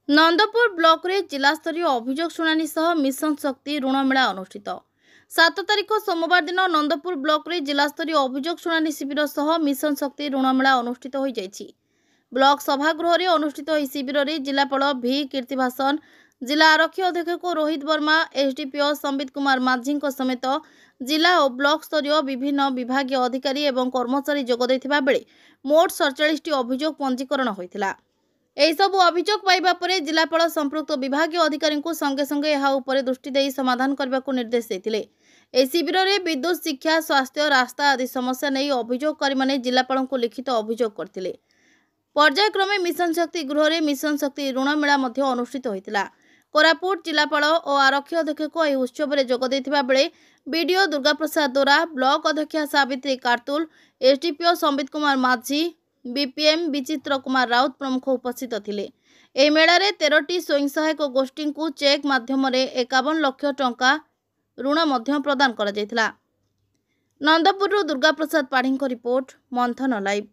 Nandpur block रे जिलास्तरीय अभियोग शुणाणी सह मिशन शक्ति ऋण मेला अनुष्ठित 7 तारिख सोमवार दिन नंदपुर ब्लॉक रे जिलास्तरीय अभियोग शुणाणी शिविर सह मिशन शक्ति ऋण मेला अनुष्ठित हो जाइछि। ब्लॉक सभागृह रे अनुष्ठित एही शिविर रे जिलापाल भी कीर्तिभासन, जिला आरक्षी अधीक्षक रोहित वर्मा, एसडीपीओ संबित कुमार माझी समेत जिला और ब्लॉक स्तरीय विभिन्न विभागीय अधिकारी एवं कर्मचारी जोग दैथिबा बेले मोट 47 अभियोग पंजीकरण होइतिला। एही सबु अभियोग पाइबा परे जिलापाल संपृक्त विभागीय अधिकारी को संगे संगे यह उपरे दृष्टि देई समाधान करने को निर्देश देथिले। एही शिविर रे विद्युत, शिक्षा, स्वास्थ्य, रास्ता आदि समस्या नहीं अभियोगकारी माने जिलापाल को लिखित अभियोग करथिले। पर्यायक्रमे मिशन शक्ति गृह रे मिशन शक्ति ऋण मेला मध्य अनुष्ठित होइतिला। कोरापुट जिलापाल और आरक्षी अधीक्षक एही उत्सव रे जोग दैथिबा बेले बीडीओ दुर्गा प्रसाद दोरा, ब्लॉक अध्यक्षा सावित्री कार्तुल, एसडीपीओ संबित कुमार माझी, बीपीएम विचित्र कुमार राउत प्रमुख उपस्थित थिले। एही मेला रे 13टी स्वयं सहायक गोष्ठी को चेक माध्यम रे 51 लाख टंका ऋण मध्य प्रदान करा जायतिला। नंदपुर दुर्गा प्रसाद पाढ़ी रिपोर्ट, मंथन लाइव।